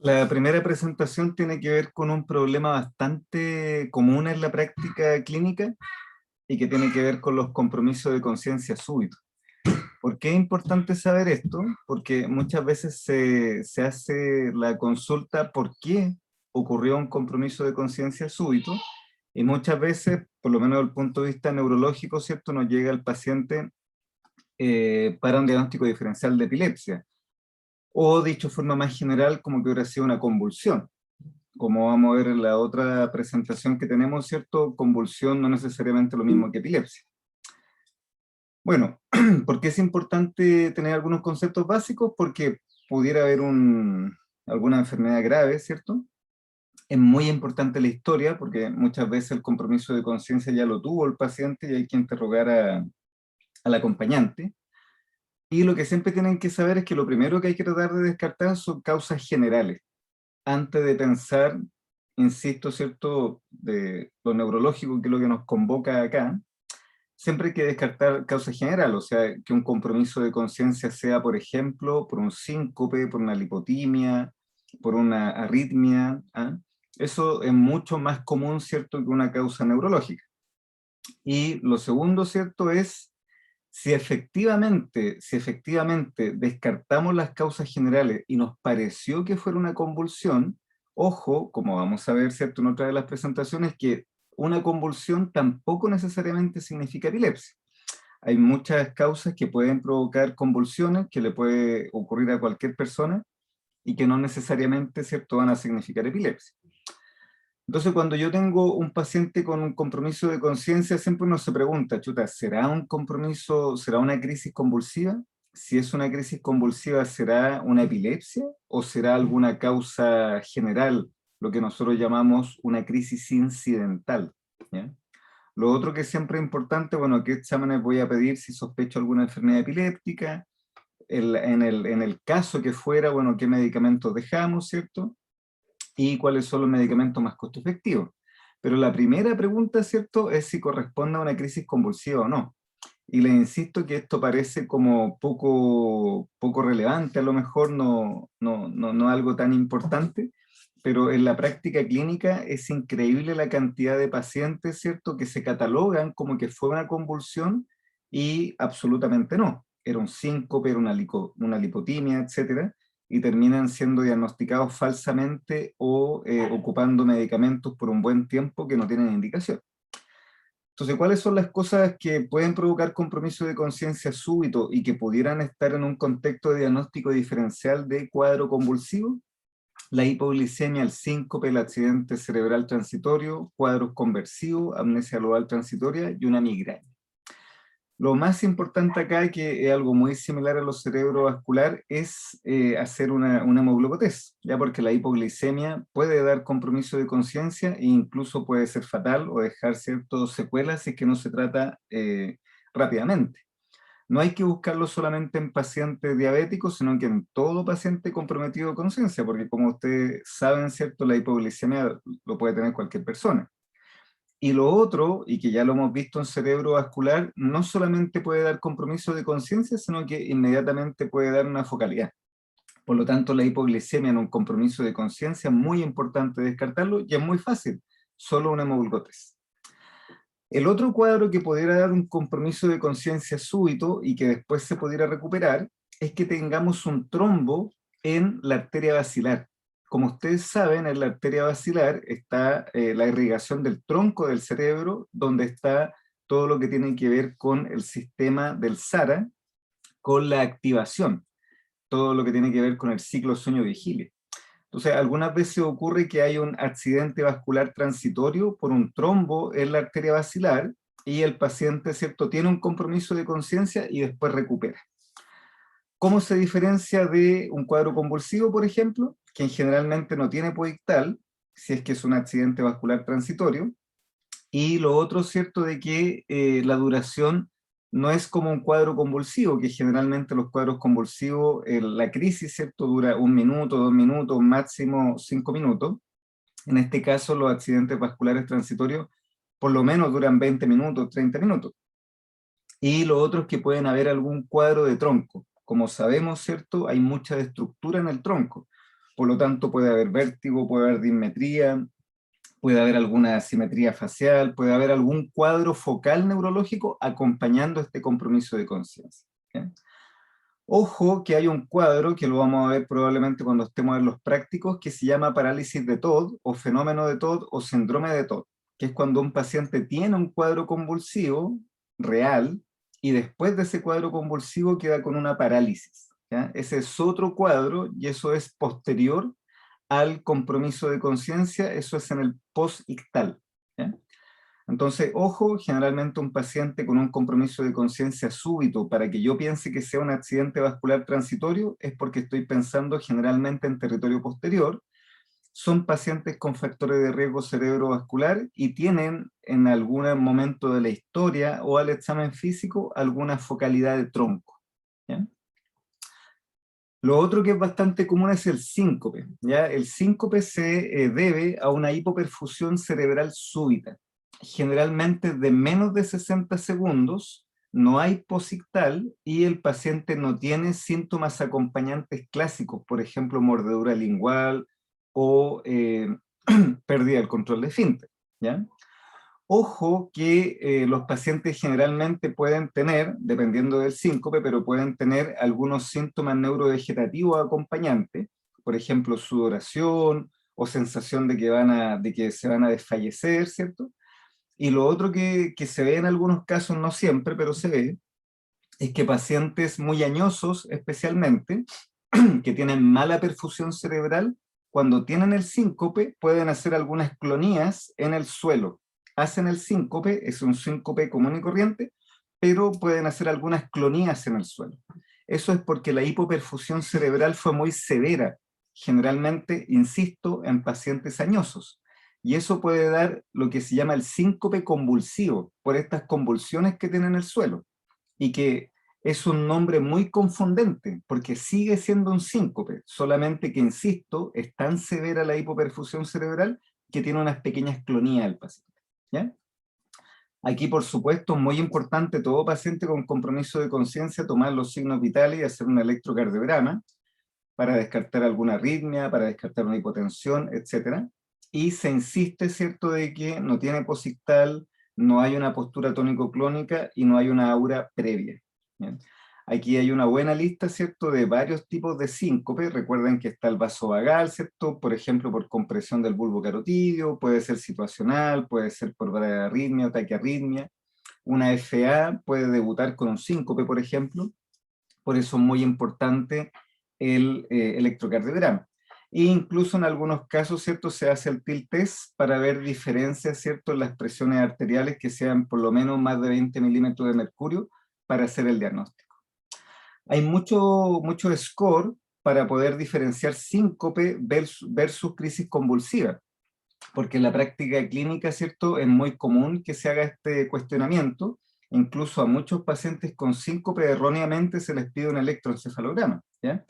La primera presentación tiene que ver con un problema bastante común en la práctica clínica y que tiene que ver con los compromisos de conciencia súbitos. ¿Por qué es importante saber esto? Porque muchas veces se hace la consulta por qué ocurrió un compromiso de conciencia súbito y muchas veces, por lo menos desde el punto de vista neurológico, ¿cierto?, nos llega el paciente para un diagnóstico diferencial de epilepsia. O dicho de forma más general, como que hubiera sido una convulsión. Como vamos a ver en la otra presentación que tenemos, ¿cierto? Convulsión no necesariamente lo mismo que epilepsia. Bueno, ¿por qué es importante tener algunos conceptos básicos? Porque pudiera haber alguna enfermedad grave, ¿cierto? Es muy importante la historia, porque muchas veces el compromiso de conciencia ya lo tuvo el paciente y hay que interrogar al acompañante. Y lo que siempre tienen que saber es que lo primero que hay que tratar de descartar son causas generales antes de pensar, insisto, ¿cierto?, de lo neurológico, que es lo que nos convoca acá. Siempre hay que descartar causa general, o sea, que un compromiso de conciencia sea, por ejemplo, por un síncope, por una lipotimia, por una arritmia, ¿ah? Eso es mucho más común, ¿cierto?, que una causa neurológica. Y lo segundo, ¿cierto?, es si efectivamente descartamos las causas generales y nos pareció que fuera una convulsión, ojo, como vamos a ver, ¿cierto?, en otra de las presentaciones, que una convulsión tampoco necesariamente significa epilepsia. Hay muchas causas que pueden provocar convulsiones, que le puede ocurrir a cualquier persona, y que no necesariamente, ¿cierto?, van a significar epilepsia. Entonces, cuando yo tengo un paciente con un compromiso de conciencia, siempre uno se pregunta, chuta, ¿será un compromiso, será una crisis convulsiva? Si es una crisis convulsiva, ¿será una epilepsia? ¿O será alguna causa general, lo que nosotros llamamos una crisis incidental? ¿Ya? Lo otro que siempre es importante, bueno, ¿qué exámenes voy a pedir si sospecho alguna enfermedad epiléptica? En el caso que fuera, bueno, ¿qué medicamentos dejamos, cierto? Y cuáles son los medicamentos más costo efectivos. Pero la primera pregunta, ¿cierto?, es si corresponde a una crisis convulsiva o no. Y les insisto que esto parece como poco relevante, a lo mejor no algo tan importante, pero en la práctica clínica es increíble la cantidad de pacientes, ¿cierto?, que se catalogan como que fue una convulsión y absolutamente no. Era un síncope, era una lipotimia, etcétera, y terminan siendo diagnosticados falsamente o ocupando medicamentos por un buen tiempo que no tienen indicación. Entonces, ¿cuáles son las cosas que pueden provocar compromiso de conciencia súbito y que pudieran estar en un contexto de diagnóstico diferencial de cuadro convulsivo? La hipoglicemia, el síncope, el accidente cerebral transitorio, cuadros conversivos, amnesia global transitoria y una migraña. Lo más importante acá, que es algo muy similar a lo cerebrovascular, es hacer una hemoglobotest, ya, porque la hipoglicemia puede dar compromiso de conciencia e incluso puede ser fatal o dejar ciertas secuelas si es que no se trata rápidamente. No hay que buscarlo solamente en pacientes diabéticos, sino que en todo paciente comprometido de conciencia, porque como ustedes saben, ¿cierto?, la hipoglicemia lo puede tener cualquier persona. Y lo otro, y que ya lo hemos visto en cerebro vascular, no solamente puede dar compromiso de conciencia, sino que inmediatamente puede dar una focalidad. Por lo tanto, la hipoglicemia en un compromiso de conciencia es muy importante descartarlo, y es muy fácil, solo una hemoglobotest. El otro cuadro que pudiera dar un compromiso de conciencia súbito y que después se pudiera recuperar es que tengamos un trombo en la arteria basilar. Como ustedes saben, en la arteria basilar está la irrigación del tronco del cerebro, donde está todo lo que tiene que ver con el sistema del SARA, con la activación, todo lo que tiene que ver con el ciclo sueño-vigilia. Entonces, algunas veces ocurre que hay un accidente vascular transitorio por un trombo en la arteria basilar y el paciente, ¿cierto?, tiene un compromiso de conciencia y después recupera. ¿Cómo se diferencia de un cuadro convulsivo, por ejemplo? Que generalmente no tiene poictal, si es que es un accidente vascular transitorio, y lo otro, ¿cierto?, de que la duración no es como un cuadro convulsivo, que generalmente los cuadros convulsivos, la crisis, ¿cierto?, dura 1 minuto, 2 minutos, máximo 5 minutos. En este caso, los accidentes vasculares transitorios por lo menos duran 20 minutos, 30 minutos. Y lo otro es que pueden haber algún cuadro de tronco. Como sabemos, ¿cierto?, hay mucha estructura en el tronco. por lo tanto puede haber vértigo, puede haber dismetría, puede haber alguna asimetría facial, puede haber algún cuadro focal neurológico acompañando este compromiso de conciencia. ¿Okay? Ojo que hay un cuadro, que lo vamos a ver probablemente cuando estemos en los prácticos, que se llama parálisis de Todd, o fenómeno de Todd, o síndrome de Todd, que es cuando un paciente tiene un cuadro convulsivo real, y después de ese cuadro convulsivo queda con una parálisis. ¿Ya? Ese es otro cuadro, y eso es posterior al compromiso de conciencia, eso es en el post-ictal. ¿Ya? Entonces, ojo, generalmente un paciente con un compromiso de conciencia súbito, para que yo piense que sea un accidente vascular transitorio, es porque estoy pensando generalmente en territorio posterior. Son pacientes con factores de riesgo cerebrovascular y tienen en algún momento de la historia o al examen físico alguna focalidad de tronco. ¿Ya? Lo otro que es bastante común es el síncope. ¿Ya? El síncope se debe a una hipoperfusión cerebral súbita. Generalmente de menos de 60 segundos, no hay posictal y el paciente no tiene síntomas acompañantes clásicos, por ejemplo, mordedura lingual o pérdida del control de esfínter. ¿Ya? Ojo que los pacientes generalmente pueden tener, dependiendo del síncope, pero pueden tener algunos síntomas neurovegetativos acompañantes, por ejemplo, sudoración o sensación de que se van a desfallecer, ¿cierto? Y lo otro que se ve en algunos casos, no siempre, pero se ve, es que pacientes muy añosos, especialmente, que tienen mala perfusión cerebral, cuando tienen el síncope, pueden hacer algunas clonías en el suelo. Hacen el síncope, es un síncope común y corriente, pero pueden hacer algunas clonías en el suelo. Eso es porque la hipoperfusión cerebral fue muy severa, generalmente, insisto, en pacientes añosos. Y eso puede dar lo que se llama el síncope convulsivo, por estas convulsiones que tiene en el suelo. Y que es un nombre muy confundente, porque sigue siendo un síncope, solamente que, insisto, es tan severa la hipoperfusión cerebral que tiene unas pequeñas clonías al paciente. ¿Ya? Aquí, por supuesto, muy importante, todo paciente con compromiso de conciencia, tomar los signos vitales y hacer un electrocardiograma para descartar alguna arritmia, para descartar una hipotensión, etc. Y se insiste, ¿cierto?, de que no tiene posictal, no hay una postura tónico-clónica y no hay una aura previa. ¿Bien? Aquí hay una buena lista, ¿cierto?, de varios tipos de síncope. Recuerden que está el vasovagal, ¿cierto?, por ejemplo, por compresión del bulbo carotidio, puede ser situacional, puede ser por bradiarritmia o taquiarritmia. Una FA puede debutar con un síncope, por ejemplo. Por eso es muy importante el electrocardiograma. E incluso en algunos casos, ¿cierto?, se hace el TIL test para ver diferencias, ¿cierto?, en las presiones arteriales que sean por lo menos más de 20 milímetros de mercurio para hacer el diagnóstico. Hay mucho score para poder diferenciar síncope versus crisis convulsiva, porque en la práctica clínica, ¿cierto?, es muy común que se haga este cuestionamiento. Incluso a muchos pacientes con síncope erróneamente se les pide un electroencefalograma, ¿ya?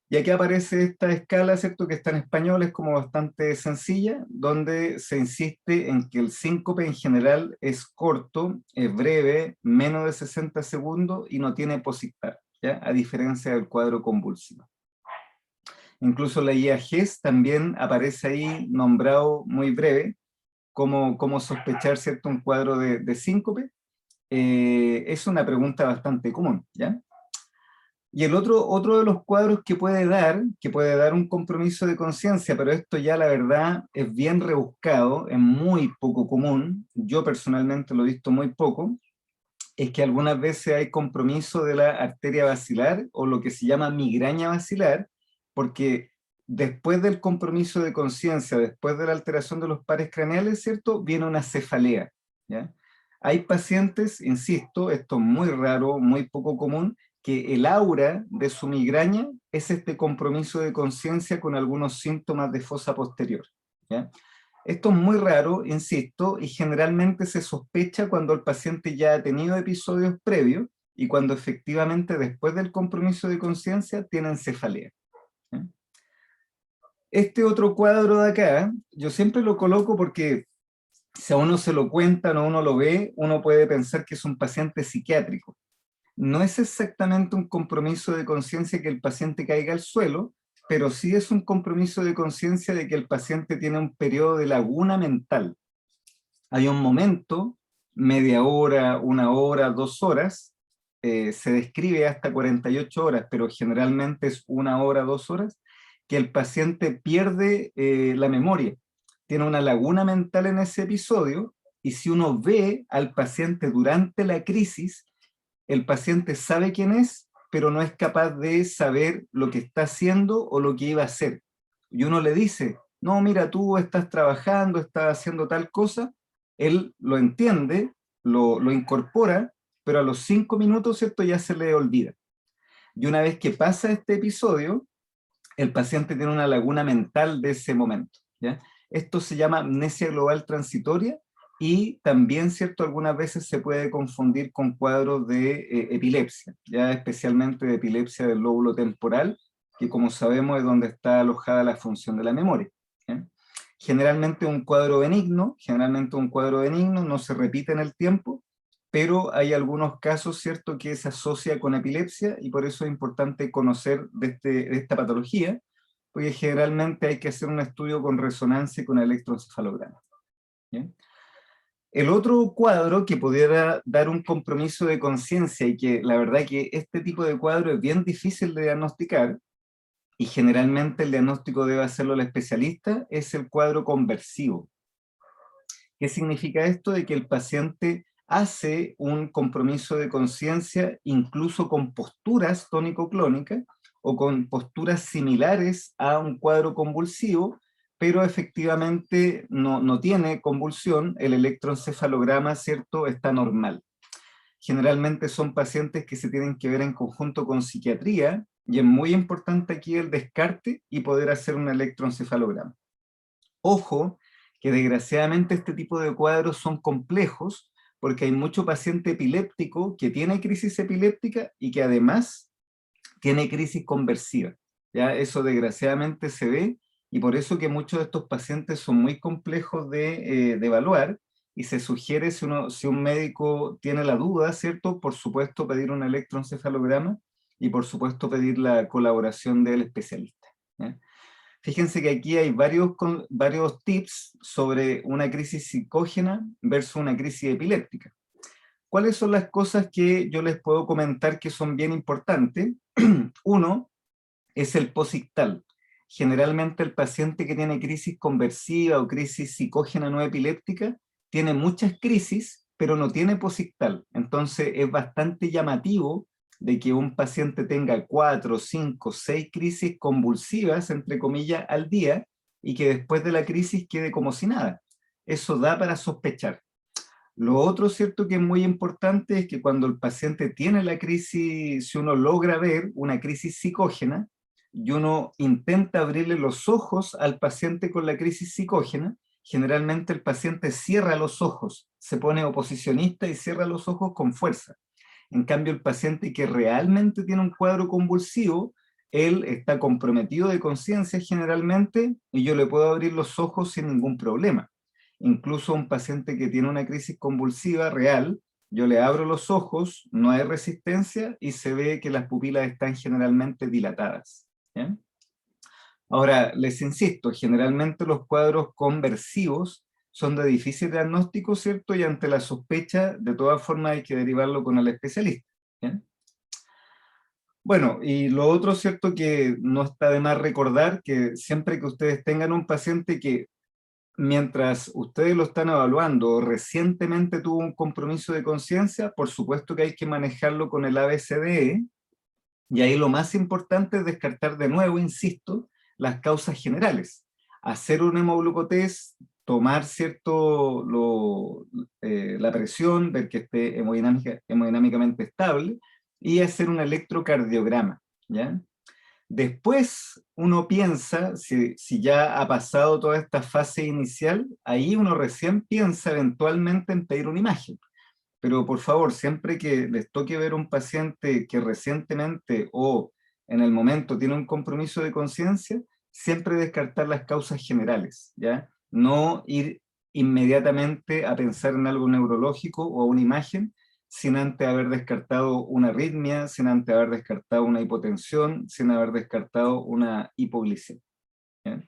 Y aquí aparece esta escala, ¿cierto?, que está en español, es como bastante sencilla, donde se insiste en que el síncope en general es corto, es breve, menos de 60 segundos y no tiene posictal, ¿ya?, a diferencia del cuadro convulsivo. Incluso la IAGES también aparece ahí nombrado muy breve, como sospechar, ¿cierto?, un cuadro de síncope. Es una pregunta bastante común, ¿ya? Y el otro de los cuadros que puede dar un compromiso de conciencia, pero esto ya la verdad es bien rebuscado, es muy poco común, yo personalmente lo he visto muy poco, es que algunas veces hay compromiso de la arteria basilar o lo que se llama migraña basilar, porque después del compromiso de conciencia, después de la alteración de los pares craneales, ¿cierto?, viene una cefalea, ¿ya? Hay pacientes, insisto, esto es muy raro, muy poco común, que el aura de su migraña es este compromiso de conciencia con algunos síntomas de fosa posterior, ¿ya? Esto es muy raro, insisto, y generalmente se sospecha cuando el paciente ya ha tenido episodios previos y cuando efectivamente después del compromiso de conciencia tienen cefalea. ¿Sí? Este otro cuadro de acá, yo siempre lo coloco porque si a uno se lo cuentan o uno lo ve, uno puede pensar que es un paciente psiquiátrico. No es exactamente un compromiso de conciencia que el paciente caiga al suelo, pero sí es un compromiso de conciencia de que el paciente tiene un periodo de laguna mental. Hay un momento, media hora, 1 hora, 2 horas, se describe hasta 48 horas, pero generalmente es 1 hora, 2 horas, que el paciente pierde la memoria. Tiene una laguna mental en ese episodio, y si uno ve al paciente durante la crisis, el paciente sabe quién es, pero no es capaz de saber lo que está haciendo o lo que iba a hacer. Y uno le dice, no, mira, tú estás trabajando, estás haciendo tal cosa, él lo entiende, lo incorpora, pero a los 5 minutos, ¿cierto?, ya se le olvida. Y una vez que pasa este episodio, el paciente tiene una laguna mental de ese momento, ¿ya? Esto se llama amnesia global transitoria, y también, ¿cierto?, algunas veces se puede confundir con cuadros de epilepsia, ya especialmente de epilepsia del lóbulo temporal, que como sabemos es donde está alojada la función de la memoria, ¿ya? Generalmente un cuadro benigno, no se repite en el tiempo, pero hay algunos casos, ¿cierto?, que se asocia con epilepsia, y por eso es importante conocer de esta patología, porque generalmente hay que hacer un estudio con resonancia y con electroencefalograma. ¿Bien? El otro cuadro que pudiera dar un compromiso de conciencia, y que la verdad que este tipo de cuadro es bien difícil de diagnosticar, y generalmente el diagnóstico debe hacerlo el especialista, es el cuadro conversivo. ¿Qué significa esto? De que el paciente hace un compromiso de conciencia incluso con posturas tónico-clónicas o con posturas similares a un cuadro convulsivo, pero efectivamente no tiene convulsión, el electroencefalograma, ¿cierto?, está normal. Generalmente son pacientes que se tienen que ver en conjunto con psiquiatría, y es muy importante aquí el descarte y poder hacer un electroencefalograma. Ojo, que desgraciadamente este tipo de cuadros son complejos, porque hay mucho paciente epiléptico que tiene crisis epiléptica y que además tiene crisis conversiva. ¿Ya? Eso desgraciadamente se ve, y por eso que muchos de estos pacientes son muy complejos de evaluar, y se sugiere, si un médico tiene la duda, ¿cierto?, por supuesto pedir un electroencefalograma, y por supuesto pedir la colaboración del especialista. ¿Ya? Fíjense que aquí hay varios tips sobre una crisis psicógena versus una crisis epiléptica. ¿Cuáles son las cosas que yo les puedo comentar que son bien importantes? Uno es el posictal. Generalmente el paciente que tiene crisis conversiva o crisis psicógena no epiléptica tiene muchas crisis, pero no tiene posictal. Entonces es bastante llamativo de que un paciente tenga 4, 5, 6 crisis convulsivas, entre comillas, al día, y que después de la crisis quede como si nada. Eso da para sospechar. Lo otro, cierto, que es muy importante es que cuando el paciente tiene la crisis, si uno logra ver una crisis psicógena, y uno intenta abrirle los ojos al paciente con la crisis psicógena, generalmente el paciente cierra los ojos, se pone oposicionista y cierra los ojos con fuerza. En cambio, el paciente que realmente tiene un cuadro convulsivo, él está comprometido de conciencia generalmente, y yo le puedo abrir los ojos sin ningún problema. Incluso un paciente que tiene una crisis convulsiva real, yo le abro los ojos, no hay resistencia, y se ve que las pupilas están generalmente dilatadas. ¿Bien? Ahora, les insisto, generalmente los cuadros conversivos son de difícil diagnóstico, ¿cierto? Y ante la sospecha, de todas formas hay que derivarlo con el especialista. ¿Bien? Bueno, y lo otro, ¿cierto?, que no está de más recordar, que siempre que ustedes tengan un paciente que, mientras ustedes lo están evaluando, recientemente tuvo un compromiso de conciencia, por supuesto que hay que manejarlo con el ABCDE, y ahí lo más importante es descartar de nuevo, insisto, las causas generales. Hacer un hemoglucotest, tomar, ¿cierto?, la presión, ver que esté hemodinámicamente estable, y hacer un electrocardiograma, ¿ya? Después uno piensa, si ya ha pasado toda esta fase inicial, ahí uno recién piensa eventualmente en pedir una imagen. Pero por favor, siempre que les toque ver un paciente que recientemente o en el momento tiene un compromiso de conciencia, siempre descartar las causas generales, ¿ya? No ir inmediatamente a pensar en algo neurológico o a una imagen, sin antes haber descartado una arritmia, sin antes haber descartado una hipotensión, sin haber descartado una hipoglicemia. ¿Ya?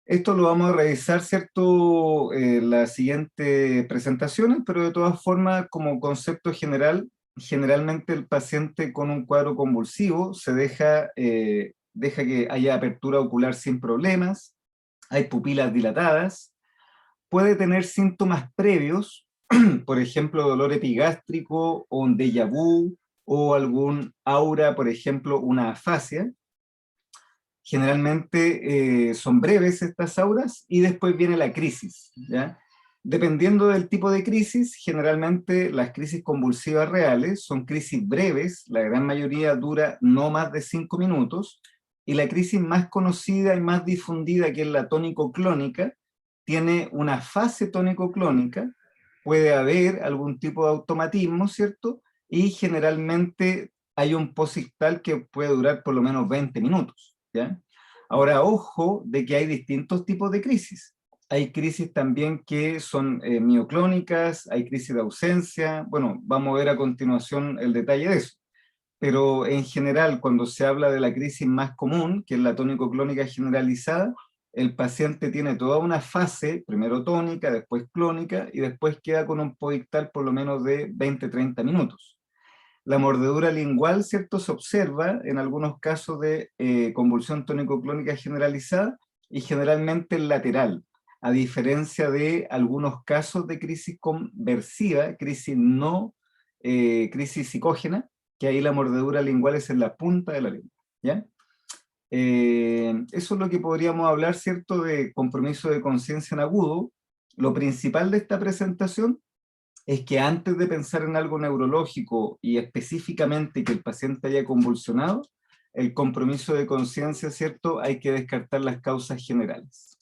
Esto lo vamos a revisar, ¿cierto?, en las siguientes presentaciones, pero de todas formas, como concepto general, generalmente el paciente con un cuadro convulsivo se deja que haya apertura ocular sin problemas, hay pupilas dilatadas, puede tener síntomas previos, por ejemplo, dolor epigástrico o un déjà vu o algún aura, por ejemplo, una afasia. Generalmente son breves estas auras y después viene la crisis, ¿ya? Dependiendo del tipo de crisis, generalmente las crisis convulsivas reales son crisis breves, la gran mayoría dura no más de 5 minutos, y la crisis más conocida y más difundida, que es la tónico-clónica, tiene una fase tónico-clónica, puede haber algún tipo de automatismo, ¿cierto? Y generalmente hay un posictal que puede durar por lo menos 20 minutos, ¿ya? Ahora, ojo de que hay distintos tipos de crisis. Hay crisis también que son mioclónicas, hay crisis de ausencia, bueno, vamos a ver a continuación el detalle de eso. Pero en general, cuando se habla de la crisis más común, que es la tónico-clónica generalizada, el paciente tiene toda una fase, primero tónica, después clónica, y después queda con un posictal por lo menos de 20-30 minutos. La mordedura lingual, ¿cierto?, se observa en algunos casos de convulsión tónico-clónica generalizada y generalmente en lateral, a diferencia de algunos casos de crisis conversiva, crisis no, crisis psicógena, que ahí la mordedura lingual es en la punta de la lengua, ¿ya? Eso es lo que podríamos hablar, ¿cierto?, de compromiso de conciencia en agudo. Lo principal de esta presentación es que antes de pensar en algo neurológico y específicamente que el paciente haya convulsionado, el compromiso de conciencia, ¿cierto?, hay que descartar las causas generales.